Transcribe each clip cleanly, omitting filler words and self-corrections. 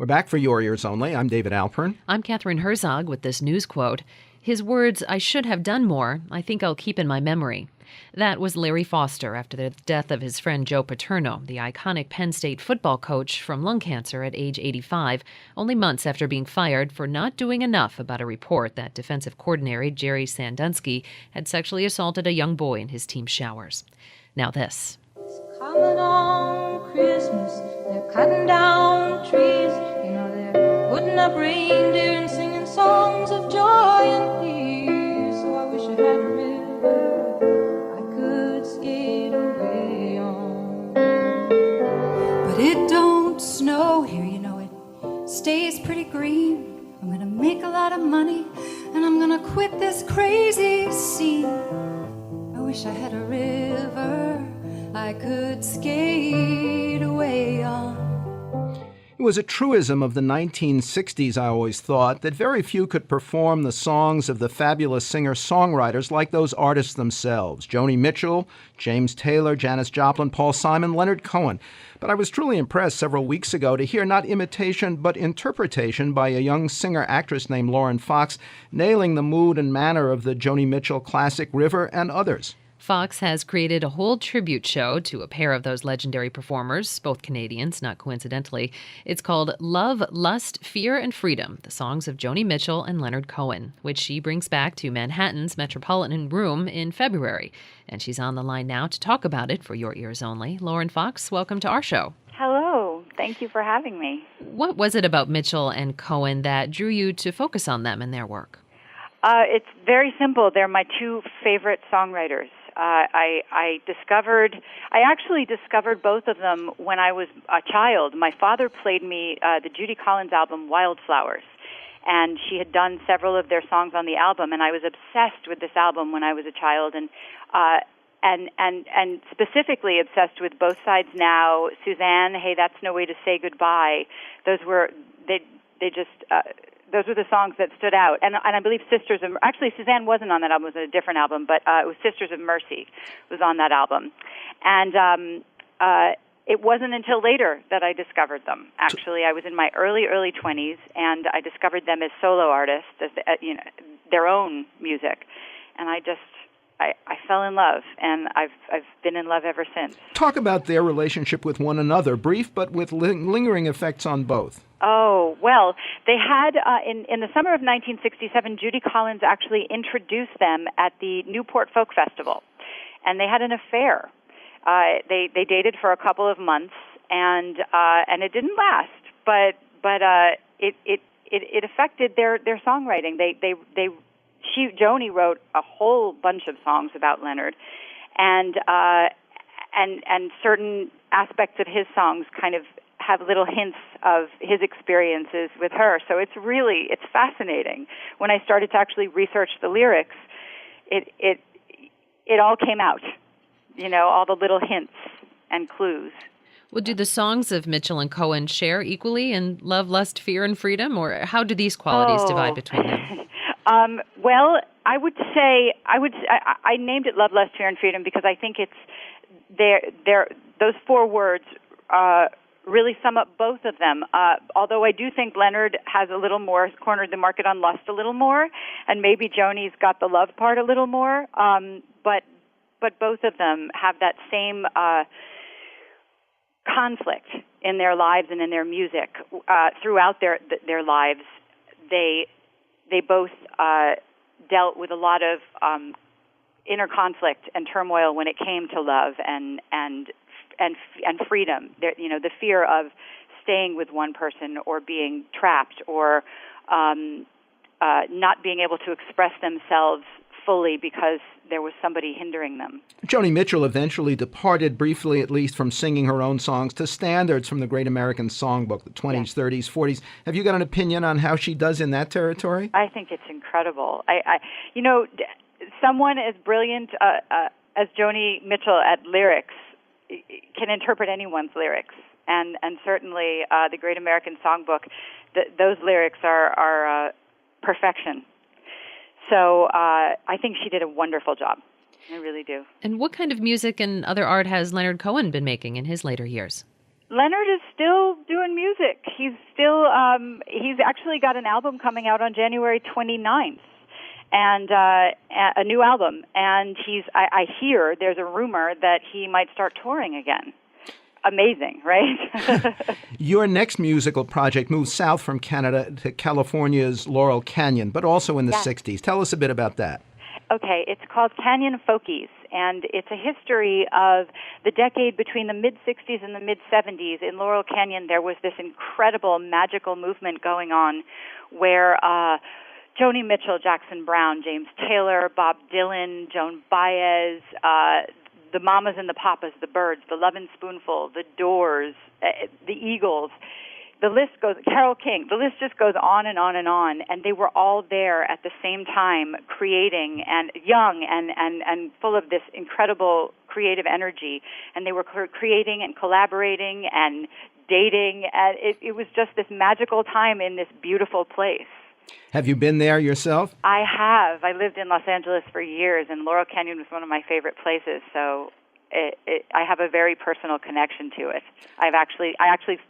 We're back for Your Ears Only. I'm David Alpern. I'm Catherine Herzog with this news quote. His words, "I should have done more, I think I'll keep in my memory." That was Larry Foster after the death of his friend Joe Paterno, the iconic Penn State football coach, from lung cancer at age 85, only months after being fired for not doing enough about a report that defensive coordinator Jerry Sandusky had sexually assaulted a young boy in his team's showers. Now this. It's coming on Christmas, they're cutting down trees, they're putting up reindeer and singing songs of joy and peace. So I wish I had a river I could skate away on. But it don't snow here, it stays pretty green. I'm gonna make a lot of money and I'm gonna quit this crazy scene. I wish I had a river I could skate away on. It was a truism of the 1960s, I always thought, that very few could perform the songs of the fabulous singer-songwriters like those artists themselves. Joni Mitchell, James Taylor, Janis Joplin, Paul Simon, Leonard Cohen. But I was truly impressed several weeks ago to hear not imitation but interpretation by a young singer-actress named Lauren Fox, nailing the mood and manner of the Joni Mitchell classic River and others. Fox has created a whole tribute show to a pair of those legendary performers, both Canadians, not coincidentally. It's called Love, Lust, Fear, and Freedom, the songs of Joni Mitchell and Leonard Cohen, which she brings back to Manhattan's Metropolitan Room in February. And she's on the line now to talk about it for Your Ears Only. Lauren Fox, welcome to our show. Hello. Thank you for having me. What was it about Mitchell and Cohen that drew you to focus on them and their work? It's very simple. They're my two favorite songwriters. I actually discovered both of them when I was a child. My father played me the Judy Collins album Wildflowers, and she had done several of their songs on the album, and I was obsessed with this album when I was a child, and specifically obsessed with Both Sides Now, Suzanne, Hey, That's No Way to Say Goodbye. Those were those were the songs that stood out. And I believe actually Suzanne wasn't on that album, it was a different album, but it was Sisters of Mercy was on that album. And it wasn't until later that I discovered them. Actually, I was in my early 20s, and I discovered them as solo artists, as their own music. And I fell in love, and I've been in love ever since. Talk about their relationship with one another, brief but with lingering effects on both. Oh, well, they had, in the summer of 1967, Judy Collins actually introduced them at the Newport Folk Festival, and they had an affair. They dated for a couple of months, and it didn't last, but it affected their songwriting. Joni wrote a whole bunch of songs about Leonard, and certain aspects of his songs kind of have little hints of his experiences with her. So it's fascinating. When I started to actually research the lyrics, it all came out, all the little hints and clues. Well, do the songs of Mitchell and Cohen share equally in love, lust, fear, and freedom, or how do these qualities divide between them? Well, I would say I named it Love, Lust, Fear, and Freedom because I think it's those four words really sum up both of them. Although I do think Leonard has a little more cornered the market on lust a little more, and maybe Joni's got the love part a little more. But both of them have that same conflict in their lives and in their music throughout their lives. They both dealt with a lot of inner conflict and turmoil when it came to love and freedom. The fear of staying with one person or being trapped or not being able to express themselves fully because there was somebody hindering them. Joni Mitchell eventually departed briefly, at least, from singing her own songs to standards from the Great American Songbook, the 20s, 30s, 40s. Have you got an opinion on how she does in that territory? I think it's incredible. Someone as brilliant as Joni Mitchell at lyrics can interpret anyone's lyrics, and certainly the Great American Songbook, those lyrics are perfection. So I think she did a wonderful job. I really do. And what kind of music and other art has Leonard Cohen been making in his later years? Leonard is still doing music. He's actually got an album coming out on January 29th, and a new album. And I hear there's a rumor that he might start touring again. Amazing, right? Your next musical project moves south from Canada to California's Laurel Canyon, but also in the 60s. Tell us a bit about that. Okay, it's called Canyon Folkies, and it's a history of the decade between the mid-60s and the mid-70s. In Laurel Canyon, there was this incredible magical movement going on where Joni Mitchell, Jackson Browne, James Taylor, Bob Dylan, Joan Baez, the Mamas and the Papas, the Byrds, the Lovin' Spoonful, the Doors, the Eagles, the list goes, Carole King, the list just goes on and on and on. And they were all there at the same time creating, and young and full of this incredible creative energy. And they were creating and collaborating and dating. And it was just this magical time in this beautiful place. Have you been there yourself? I have. I lived in Los Angeles for years, and Laurel Canyon was one of my favorite places. So I have a very personal connection to it. I actually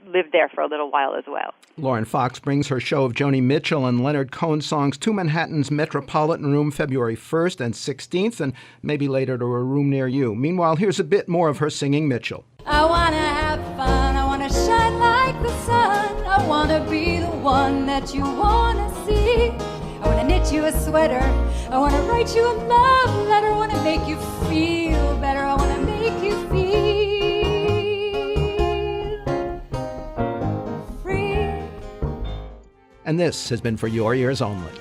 lived there for a little while as well. Lauren Fox brings her show of Joni Mitchell and Leonard Cohen songs to Manhattan's Metropolitan Room February 1st and 16th, and maybe later to a room near you. Meanwhile, here's a bit more of her singing Mitchell. I wanna have fun, I wanna shine like the sun, I wanna be the one that you wanna see. I wanna knit you a sweater, I wanna write you a love letter, I wanna make you feel better, I wanna make you feel free. And this has been For Your Ears Only.